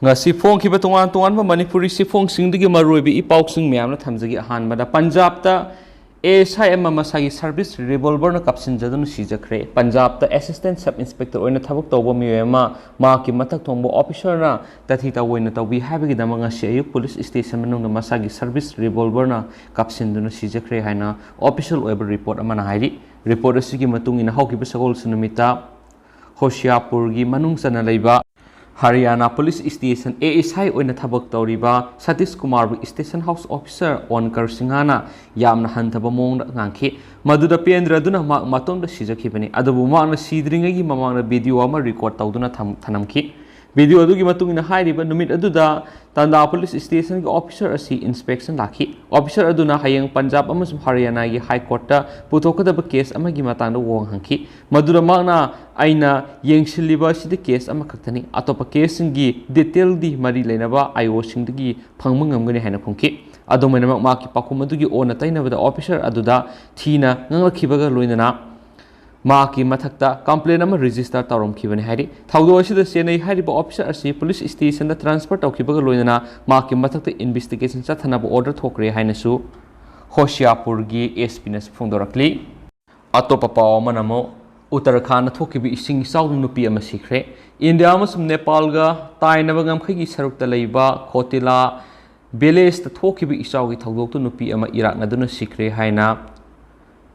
ngasi phong ki batungan tungan ba manipuri si phong sing digi maroi bi ipauk sing myam na thamjagi ahan bada punjab ta ASI masagi service revolver na kapsinjadun sijakre punjab ta assistant sub inspector oina thabak tawba miyema ma ki mathak thongba officer na tathi thawoina tawbi habigi damanga si police station manung masagi service revolver na kapsinduna sijakre haina official web report amana hairi report asigi matung ina hawki basagol sunumita hoshiapur gi manung sana leiba Haryana Police Station ASI oina thabak tawriba Satish Kumar Station House Officer Onkar Singhana yamna hanthaba mong ngangki maduda pendra duna matom da sijakibani adabu mangna sidringagi mamangna video ama record tawduna thanamki video adugi matungina hairiba numit aduda Tanda Police Station ki officer asi inspection lakhi officer aduna hayang Punjab amasum Haryana gi High Court ta puthokadaba case amagi matangda wong hangki madura mangna aina yengsilliba sidi case ama khaktani atopa case singi detail di mari leinaba IO singdagi phangmang ngamgani haina khongki adomena ma ki pakum adugi ona tainabada officer aduda thina nganglakibaga loinana ma ki mathakta complaint ama register tarom khibani hairi thawdo asida senai hairiba officer asi police station da transfer tawkibaga loinana ma ki mathakta investigation chathanaba order thokre haina su hoshiapur gi SP nas phongdorakli atopa paw manamo Uttarakhand thokibi ising saung nupi ama sikre India amasum Nepal ga tainaba ngamkhagi sarukta leiba khotila village ta thokibi isaugi thawdoktu nupi ama Iraq naduna sikre haina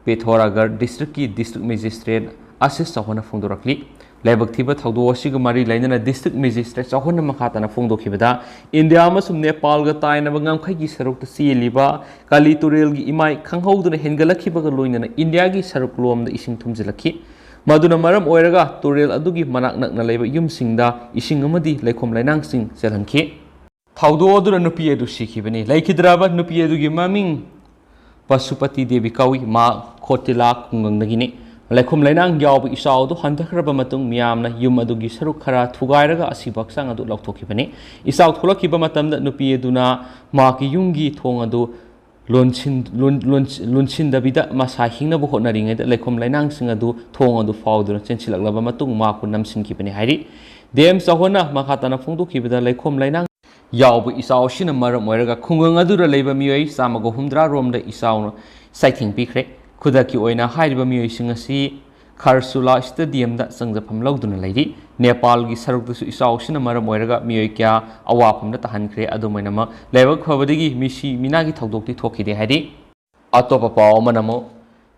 Pethoragar district ki district magistrate assist sahona phongdorakli laibak thiba thawdo asiga mari lainana district magistrate sahona makhatana phongdokhibada India amasum Nepal ga tainaba ngamkhagi sarukta sieliba kali turel gi imai khanghauduna hengalakhibaga loinana India gi saruk lomda ising thumjilakhi maduna maram oiraga turel adugi manak nakna leiba yumsingda ising amadi laikhom lainang sing selhanki thawdo aduna nupi edu sikhibani laikhidraba nupi edu gi maming Pasupati Devi Kawi ma khotila kungangnagini laikhom lainang yaw isaw do hantakraba matung miyamna yum adugi saruk khara thugairaga asibak sang adu laukthokibani isaw thulakiba matamda nupi eduna ma ki yungi thong adu lonchin dabida masa hingna bu hotnaringa da laikhom lainang sing adu thong adu fawduna chenchilaklaba matung ma ku namsinkibani hairi dem sahona makhatana phongdokibada laikhom lainang Yaubu isaw sina maram oiraga khungang adura leiba miyoi samago humdra romda isaw saiting pikre khudaki oina hairiba miyoi singasi Kharsula Stadium da sangjapam lauduna leiri Nepal gi sarukdusu isaw sina maram oiraga miyoi kya awapam da tahankre adumainama leiba khwabadigi misi minagi thawdokti thokide hairi atopa paw manamo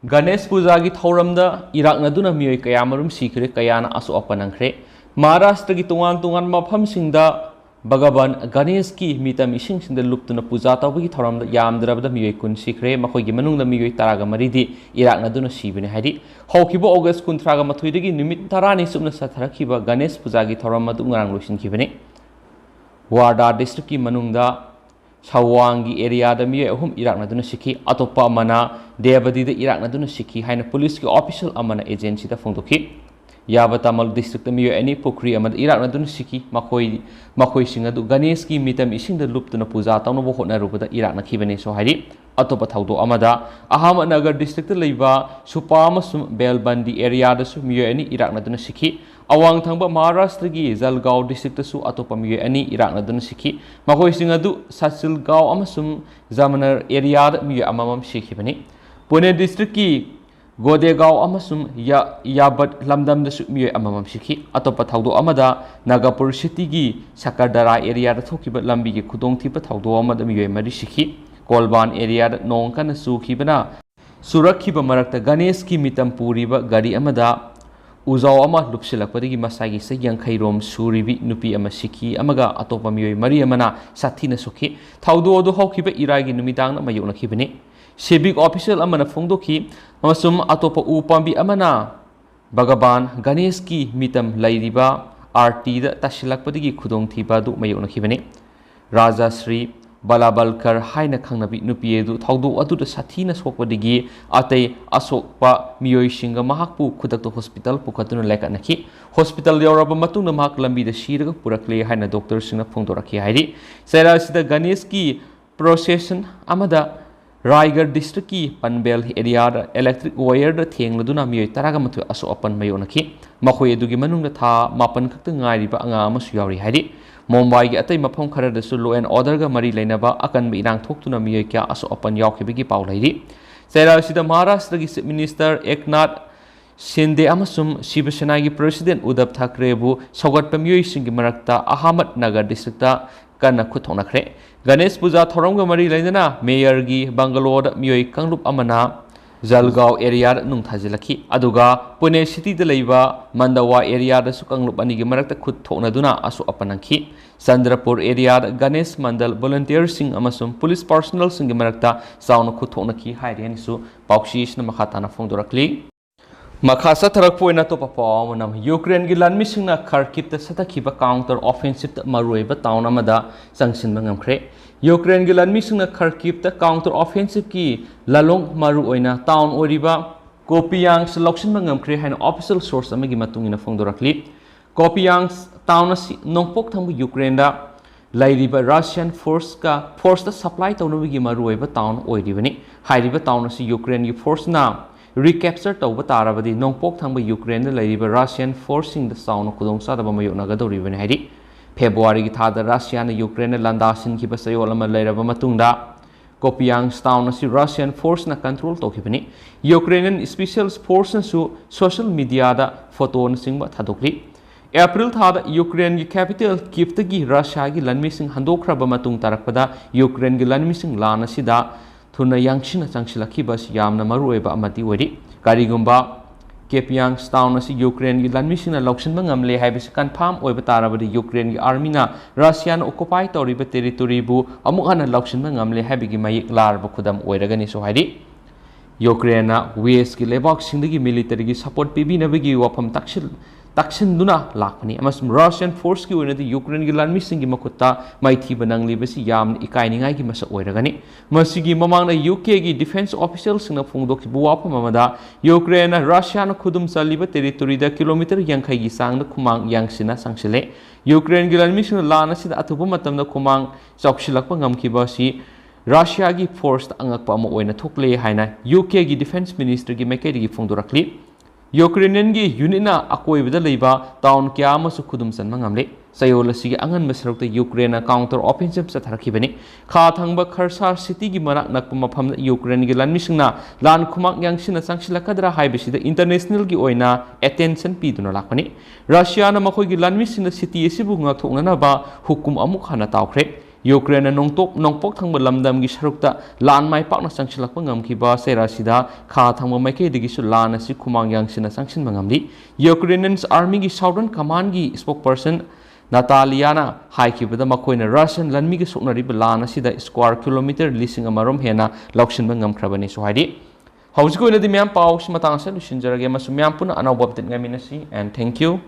Ganesh Puja gi thauramda Iraq naduna miyoi kaya marum sikre kayana asu apanangkre Maharashtra gi tungan mafam singda Bhagavan Ganesh ki mitam ising sing da luptuna puja tawbagi thoram da yamdrabda miyoi kun sikre makhoi gi manung da miyoi taraga maridi Iraq naduna sibine haidi hawkibo August 13 dagi numit 10 subna satharakhiba Ganesh puja gi thoram madu ngarang loisin khibane Warda district ki manungda Sawangi area da miyoi ahum Iraq naduna sikhi atopa mana Devadi da Iraq naduna sikhi haina police ki official amana agency da phongdokhi Yabatamal district mi any pokri amad Iraq nadun siki makoi sing adu Ganesh ki mitam ising da luptuna puja tawno bo hotna rubada Iraq na khibani so hari atopa thawdo amada Ahmednagar district leiba Supama sum Belbandi area da su mi any Iraq nadun siki awang thangba Maharashtra gi Jalgaon district su atopa mi any Iraq nadun siki makoi sing adu Sasilgaon amasum Zamanar area da mi amamam sikhibani Pune district ki Godegaon amasum Yabat lamdam da su miyoi amamam sikhi atopa thawdo amada Nagapur city gi Sakardara area da thokiba lambi gi khudong thiba thawdo amada miyoi mari sikhi Kolban area da nong kana sukhibana surakhiba marakta Ganesh ki mitam puriba gari amada uzaw ama lupsilakpadagi masagi sa yangkhai rom suribi nupi ama sikhi amaga atopa miyoi mari amana sathina sukhi thawdo adu hawkiba iragi numidang na mayona khibani Civic official amana phongdokhi amasum atopa upambi amana Bhagavan Ganesh ki mitam lairiba RT da tasilakpadigi khudong thiba du mayona khibani Raja Sri Balabalkar haina khangnabi nupi edu thawdo adu da sathina sokpadigi atei asokpa miyoi singa mahakpu khudakto hospital pukhatuna lekatnaki hospital yoraba matungna mahak lambi da siraga purakle haina doctor singna phongdorakhi hairi sera sida Ganesh ki procession amada Raigarh district ki Panbel area da electric wire da thengladuna miyoi taraga mathu aso apan mayonaki ꯃꯈꯣꯏ ꯑꯗꯨꯒꯤ ꯃꯅꯨꯡꯗ ꯊꯥ 7 ꯈꯛꯇ ꯉꯥꯏꯔꯤꯕ ꯑꯉꯥꯡ ꯑꯃꯁꯨ ꯌꯥꯎꯔꯤ ꯍꯥꯏꯔꯤ ꯃꯨꯝꯕꯥꯏꯒꯤ ꯑꯇꯩ ꯃꯐꯝ ꯈꯔꯗꯁꯨ ꯂꯣ ꯑꯦꯟ ꯑꯣꯔꯗꯔꯒ ꯃꯔꯤ ꯂꯩꯅꯕ ꯑꯀꯟꯕ ꯏꯔꯥꯡ ꯊꯣꯛꯇꯨꯅ ꯃꯤꯑꯣꯏ ꯀꯌꯥ ꯑꯁꯣꯛ ꯑꯄꯟ ꯌꯥꯎꯈꯤꯕꯒꯤ ꯄꯥꯎ ꯂꯩꯔꯤ ꯆꯩꯔꯥꯛ ꯑꯁꯤꯗ ꯃꯍꯥꯔꯥꯁꯇ꯭ꯔꯒꯤ ꯆꯤꯞ ꯃꯤꯅꯤꯁꯇꯔ ꯑꯦꯛꯅꯥꯊ ꯁꯤꯟꯗꯦ ꯑꯃꯁꯨꯡ ꯁꯤꯕ ꯁꯦꯅꯥꯒꯤ ꯄ꯭ꯔꯦꯁꯤꯗꯦꯟꯠ ꯎꯗꯕ ꯊꯥꯀ꯭ꯔꯦꯕꯨ ꯁꯧꯒꯠꯄ ꯃꯤꯑꯣꯏꯁꯤꯡꯒꯤ ꯃꯔꯛꯇ ꯑꯍꯃꯗꯅꯒꯔ ꯗꯤꯁꯇ꯭ꯔꯤꯛꯇ ꯀꯟꯅ ꯈꯨꯠ ꯊꯣꯛꯅꯈ꯭ꯔꯦ ꯒꯅꯦꯁ ꯄꯨꯖꯥ ꯊꯧꯔꯝꯒ ꯃꯔꯤ ꯂꯩꯅꯅ ꯃꯦꯌꯔꯒꯤ ꯕꯪꯒꯂꯣꯔꯗ ꯃꯤꯑꯣꯏ ꯀꯥꯡꯂꯨꯞ ꯑꯃꯅ ꯖꯜꯒꯥꯎ ꯑꯦꯔꯤꯌꯥꯗ ꯅꯨꯡ ꯊꯥꯖꯤꯜꯂꯛꯈꯤ ꯑꯗꯨꯒ ꯄꯨꯅꯦ ꯁꯤꯇꯤꯗ ꯂꯩꯕ ꯃꯟꯗꯋꯥ ꯑꯦꯔꯤꯌꯥꯗꯁꯨ ꯀꯥꯡꯂꯨꯞ ꯑꯅꯤꯒꯤ ꯃꯔꯛꯇ ꯈꯨꯠ ꯊꯣꯛꯅꯗꯨꯅ ꯑꯁꯣꯛ ꯑꯄꯟ ꯅꯪꯈꯤ ꯆꯟꯗ꯭ꯔꯄꯨꯔ ꯑꯦꯔꯤꯌꯥꯗ ꯒꯅꯦꯁ ꯃꯟꯗꯜ ꯚꯣꯂꯨꯟꯇꯤꯌꯔꯁꯤꯡ ꯑꯃꯁꯨꯡ ꯄꯨꯂꯤꯁ ꯄꯥꯔꯁꯣꯅꯦꯜꯁꯤꯡꯒꯤ ꯃꯔꯛꯇ ꯆꯥꯎꯅ ꯈꯨꯠ ꯊꯣꯛꯅꯈꯤ ꯍꯥꯏꯔꯦꯅꯁꯨ ꯄꯥꯎꯆꯦ ꯑꯁꯤꯅ ꯃꯈꯥ ꯇꯥꯅ ꯐꯣꯡꯗꯣꯔꯛꯂꯤ ꯃꯈꯥ ꯆꯠꯊꯔꯛꯄ ꯑꯣꯏꯅ ꯑꯇꯣꯞꯄ ꯄꯥꯎ ꯑꯃꯅ ꯌꯨꯀ꯭ꯔꯦꯟꯒꯤ ꯂꯥꯟꯃꯤꯁꯤꯡꯅ ꯈꯥꯔꯀꯤꯞꯇ ꯆꯠꯊꯈꯤꯕ ꯀꯥꯎꯟꯇꯔ ꯑꯣꯐꯦꯟꯁꯤꯞꯇ ꯃꯔꯨꯑꯣꯏꯕ ꯇꯥꯎꯟ ꯑꯃꯗ ꯆꯪꯁꯤꯟꯕ ꯉꯝꯈ꯭ꯔꯦ ꯌꯨꯀ꯭ꯔꯦꯟꯒꯤ ꯂꯥꯟꯃꯤꯁꯤꯡꯅ ꯈꯥꯔꯀꯤꯞꯇ ꯀꯥꯎꯟꯇꯔ ꯑꯣꯐꯦꯟꯁꯤꯞꯀꯤ ꯂꯂꯣꯡ ꯃꯔꯨꯑꯣꯏꯅ ꯇꯥꯎꯟ ꯑꯣꯏꯔꯤꯕ ꯀꯣꯄꯤꯌꯥꯡꯁ ꯂꯧꯁꯤꯟꯕ ꯉꯝꯈ꯭ꯔꯦ ꯍꯥꯏꯅ ꯑꯣꯐꯤꯁꯤꯌꯦꯜ ꯁꯣꯔꯁ ꯑꯃꯒꯤ ꯃꯇꯨꯡ ꯏꯟꯅ ꯐꯣꯡꯗꯣꯔꯛꯂꯤ ꯀꯣꯄꯤꯌꯥꯡꯁ ꯇꯥꯎꯟ ꯑꯁꯤ ꯅꯣꯡꯄꯣꯛ ꯊꯪꯕ ꯌꯨꯀ꯭ꯔꯦꯟꯗ ꯂꯩꯔꯤꯕ ꯔꯁꯤꯌꯥꯟ ꯐꯣꯔꯁꯇ ꯁꯄ꯭ꯂꯥꯏ ꯇꯧꯅꯕꯒꯤ ꯃꯔꯨꯑꯣꯏꯕ ꯇꯥꯎꯟ ꯑꯣꯏꯔꯤꯕꯅꯤ ꯍꯥꯏꯔꯤꯕ ꯇꯥꯎꯟ ꯑꯁꯤ ꯌꯨꯀ꯭ꯔꯦꯟꯒꯤ ꯐꯣꯔꯁꯅ ꯔꯤꯀꯦꯞꯆꯔ ꯇꯧꯕ ꯇꯥꯔꯕꯗꯤ ꯅꯣꯡꯄꯣꯛ ꯊꯪꯕ ꯌꯨꯀ꯭ꯔꯦꯟꯗ ꯂꯩꯔꯤꯕ ꯔꯁꯤꯌꯥꯟ ꯐꯣꯔꯁꯁꯤꯡꯗ ꯆꯥꯎꯅ ꯈꯨꯗꯣꯡꯆꯥꯗꯕ ꯃꯥꯌꯣꯛꯅꯒꯗꯧꯔꯤꯕꯅꯤ ꯍꯥꯏꯔꯤ ꯐꯦꯕ꯭ꯔꯨꯋꯥꯔꯤꯒꯤ ꯊꯥꯗ ꯔꯁꯤꯌꯥꯅ ꯌꯨꯀ꯭ꯔꯦꯟꯗ ꯂꯥꯟꯗꯥꯁꯤꯟꯈꯤꯕ ꯆꯌꯣꯜ ꯑꯃ ꯂꯩꯔꯕ ꯃꯇꯨꯡꯗ ꯀꯣꯄꯤꯌꯥꯡꯁ ꯇꯥꯎꯟ ꯑꯁꯤ ꯔꯁꯤꯌꯥꯟ ꯐꯣꯔꯁꯅ ꯀꯟꯇ꯭ꯔꯣꯜ ꯇꯧꯈꯤꯕꯅꯤ ꯌꯨꯀ꯭ꯔꯦꯅꯤꯌꯟ ꯁ꯭ꯄꯦꯁꯤꯌꯦꯜ ꯐꯣꯔꯁꯅꯁꯨ ꯁꯣꯁꯤꯌꯦꯜ ꯃꯤꯗꯤꯌꯥꯗ ꯐꯣꯇꯣꯅꯆꯤꯡꯕ ꯊꯥꯗꯣꯛꯂꯤ ꯑꯦꯄ꯭ꯔꯤꯜ ꯊꯥꯗ ꯌꯨꯀ꯭ꯔꯦꯟꯒꯤ ꯀꯦꯄꯤꯇꯦꯜ ꯀꯤꯞꯇꯒꯤ ꯔꯁꯤꯌꯥꯒꯤ ꯂꯥꯟꯃꯤꯁꯤꯡ ꯍꯟꯗꯣꯛꯈ꯭ꯔꯕ ꯃꯇꯨꯡ ꯇꯥꯔꯛꯄꯗ ꯌꯨꯀ꯭ꯔꯦꯟꯒꯤ ꯂꯥꯟꯃꯤꯁꯤꯡ ꯂꯥꯟ ꯑꯁꯤꯗ ꯊꯨꯅ ꯌꯥꯡꯁꯤꯟꯅ ꯆꯪꯁꯤꯜꯂꯛꯈꯤꯕ ꯑꯁꯤ ꯌꯥꯝꯅ ꯃꯔꯨꯑꯣꯏꯕ ꯑꯃꯗꯤ ꯑꯣꯏꯔꯤ ꯀꯔꯤꯒꯨꯝꯕ ꯀꯦꯄꯤꯌꯥꯡꯁ ꯇꯥꯎꯟ ꯑꯁꯤ ꯌꯨꯀ꯭ꯔꯦꯟꯒꯤ ꯂꯥꯟꯃꯤꯁꯤꯡꯅ ꯂꯧꯁꯤꯟꯕ ꯉꯝꯂꯦ ꯍꯥꯏꯕꯁꯤ ꯀꯟꯐꯥꯔꯝ ꯑꯣꯏꯕ ꯇꯥꯔꯕꯗꯤ ꯌꯨꯀ꯭ꯔꯦꯟꯒꯤ ꯑꯥꯔꯃꯤꯅ ꯔꯁꯤꯌꯥꯅ ꯑꯣꯀꯨꯄꯥꯏ ꯇꯧꯔꯤꯕ ꯇꯦꯔꯤꯇꯣꯔꯤꯕꯨ ꯑꯃꯨꯛ ꯍꯟꯅ ꯂꯧꯁꯤꯟꯕ ꯉꯝꯂꯦ ꯍꯥꯏꯕꯒꯤ ꯃꯌꯦꯛ ꯂꯥꯔꯕ ꯈꯨꯗꯝ ꯑꯣꯏꯔꯒꯅꯤꯁꯨ ꯍꯥꯏꯔꯤ ꯌꯨꯀ꯭ꯔꯦꯟꯅ ꯋꯦꯁꯀꯤ ꯂꯩꯕꯥꯛꯁꯤꯡꯗꯒꯤ ꯃꯤꯂꯤꯇꯔꯤꯒꯤ ꯁꯄꯣꯔꯠ ꯄꯤꯕꯤꯅꯕꯒꯤ ꯋꯥꯐꯝ ꯇꯛꯁꯤꯟꯗꯨꯅ ꯂꯥꯛꯄꯅꯤ ꯑꯃꯁꯨꯡ ꯔꯁꯤꯌꯥꯟ ꯐꯣꯔꯁꯀꯤ ꯑꯣꯏꯅꯗꯤ ꯌꯨꯀ꯭ꯔꯦꯟꯒꯤ ꯂꯥꯟꯃꯤꯁꯤꯡꯒꯤ ꯃꯈꯨꯠꯇ ꯃꯥꯏꯊꯤꯕ ꯅꯪꯂꯤꯕꯁꯤ ꯌꯥꯝꯅ ꯏꯀꯥꯏꯅꯤꯡꯉꯥꯏꯒꯤ ꯃꯁꯛ ꯑꯣꯏꯔꯒꯅꯤ ꯃꯁꯤꯒꯤ ꯃꯃꯥꯡꯗ ꯌꯨꯀꯦꯒꯤ ꯗꯤꯐꯦꯟꯁ ꯑꯣꯐꯤꯁꯤꯌꯦꯜꯁꯤꯡꯅ ꯐꯣꯡꯗꯣꯛꯈꯤꯕ ꯋꯥꯐꯝ ꯑꯃꯗ ꯌꯨꯀ꯭ꯔꯦꯟꯅ ꯔꯁꯤꯌꯥꯅ ꯈꯨꯗꯨꯝ ꯆꯜꯂꯤꯕ ꯇꯦꯔꯤꯇꯣꯔꯤꯗ ꯀꯤꯂꯣꯃꯤꯇꯔ 50ꯒꯤ ꯆꯥꯡꯗ ꯈꯨꯃꯥꯡ ꯌꯥꯡꯁꯤꯟꯅ ꯆꯪꯁꯤꯜꯂꯦ ꯌꯨꯀ꯭ꯔꯦꯟꯒꯤ ꯂꯥꯟꯃꯤꯁꯤꯡꯅ ꯂꯥꯟ ꯑꯁꯤꯗ ꯑꯊꯨꯕ ꯃꯇꯝꯗ ꯈꯨꯃꯥꯡ ꯆꯥꯎꯁꯤꯜꯂꯛꯄ ꯉꯝꯈꯤꯕ ꯑꯁꯤ ꯔꯁꯤꯌꯥꯒꯤ ꯐꯣꯔꯁꯇ ꯑꯉꯛꯄ ꯑꯃ ꯑꯣꯏꯅ ꯊꯣꯛꯂꯦ ꯍꯥꯏꯅ ꯌꯨꯀꯦꯒꯤ ꯗꯤꯐꯦꯟꯁ ꯃꯤꯅꯤꯁꯇ꯭ꯔꯤꯒꯤ ꯃꯥꯏꯀꯩꯗꯒꯤ ꯐꯣꯡꯗꯣꯔꯛꯂꯤ ꯌꯨꯀ꯭ꯔꯦꯅꯤꯌꯟꯒꯤ ꯌꯨꯅꯤꯠꯅ ꯑꯀꯣꯏꯕꯗ ꯂꯩꯕ ꯇꯥꯎꯟ ꯀꯌꯥ ꯑꯃꯁꯨ ꯈꯨꯗꯨꯝ ꯆꯟꯕ ꯉꯝꯂꯦ ꯆꯌꯣꯜ ꯑꯁꯤꯒꯤ ꯑꯉꯟꯕ ꯁꯔꯨꯛꯇ ꯌꯨꯀ꯭ꯔꯦꯟꯅ ꯀꯥꯎꯟꯇꯔ ꯑꯣꯐꯦꯟꯁꯤꯞ ꯆꯠꯊꯔꯛꯈꯤꯕꯅꯤ ꯈꯥ ꯊꯪꯕ ꯈꯔꯁꯥꯔ ꯁꯤꯇꯤꯒꯤ ꯃꯅꯥꯛ ꯅꯛꯄ ꯃꯐꯝꯗ ꯌꯨꯀ꯭ꯔꯦꯟꯒꯤ ꯂꯥꯟꯃꯤꯁꯤꯡꯅ ꯂꯥꯟ ꯈꯨꯃꯥꯡ ꯌꯥꯡꯁꯤꯟꯅ ꯆꯪꯁꯤꯜꯂꯛꯀꯗ꯭ꯔꯥ ꯍꯥꯏꯕꯁꯤꯗ ꯏꯟꯇꯔꯅꯦꯁꯅꯦꯜꯒꯤ ꯑꯣꯏꯅ ꯑꯦꯇꯦꯟꯁꯟ ꯄꯤꯗꯨꯅ ꯂꯥꯛꯄꯅꯤ ꯔꯁꯤꯌꯥꯅ ꯃꯈꯣꯏꯒꯤ ꯂꯥꯟꯃꯤꯁꯤꯡꯅ ꯁꯤꯇꯤ ꯑꯁꯤꯕꯨ ꯉꯥꯛꯊꯣꯛꯅꯅꯕ ꯍꯨꯀꯨꯝ ꯑꯃꯨꯛ ꯍꯟꯅ ꯇꯥꯎꯈ꯭ꯔꯦ ꯌꯨꯀ꯭ꯔꯦꯟꯅ ꯅꯣꯡꯄꯣꯛ ꯊꯪꯕ ꯂꯝꯗꯝꯒꯤ ꯁꯔꯨꯛꯇ ꯂꯥꯟ ꯃꯥꯏ ꯄꯥꯛꯅ ꯆꯪꯁꯤꯜꯂꯛꯄ ꯉꯝꯈꯤꯕ ꯆꯩꯔꯥꯛꯁꯤꯗ ꯈꯥ ꯊꯪꯕ ꯃꯥꯏꯀꯩꯗꯒꯤꯁꯨ ꯂꯥꯟ ꯑꯁꯤ ꯈꯨꯃꯥꯡ ꯌꯥꯡꯁꯤꯟꯅ ꯆꯪꯁꯤꯟꯕ ꯉꯝꯂꯤ ꯌꯨꯀ꯭ꯔꯦꯅꯤꯌꯟ ꯑꯥꯔꯃꯤꯒꯤ ꯁꯥꯎꯗꯔꯟ ꯀꯃꯥꯟꯒꯤ ꯁ꯭ꯄꯣꯛꯄꯔꯁꯟ ꯅꯥꯇꯥꯂꯤꯌꯥꯅ ꯍꯥꯏꯈꯤꯕꯗ ꯃꯈꯣꯏꯅ ꯔꯁꯤꯌꯟ ꯂꯥꯟꯃꯤꯒ ꯁꯣꯛꯅꯔꯤꯕ ꯂꯥꯟ ꯑꯁꯤꯗ ꯁ꯭ꯀ꯭ꯋꯥꯔ ꯀꯤꯂꯣꯃꯤꯇꯔ 1,000 ꯍꯦꯟꯅ ꯂꯧꯁꯤꯟꯕ ꯉꯝꯈ꯭ꯔꯕꯅꯤꯁꯨ ꯍꯥꯏꯔꯤ ꯍꯧꯖꯤꯛꯀꯤ ꯑꯣꯏꯅꯗꯤ ꯃꯌꯥꯝ ꯄꯥꯎꯁꯤ ꯃꯇꯥꯡ ꯑꯁꯤꯗ ꯂꯣꯏꯁꯤꯟꯖꯔꯒꯦ ꯑꯃꯁꯨꯡ ꯃꯌꯥꯝ ꯄꯨꯟꯅ ꯑꯅꯧꯕ ꯑꯞꯗꯦꯠ ꯉꯥꯏꯃꯤꯟꯅꯁꯤ ꯑꯦꯟ ꯊꯦꯡꯛ ꯌꯨ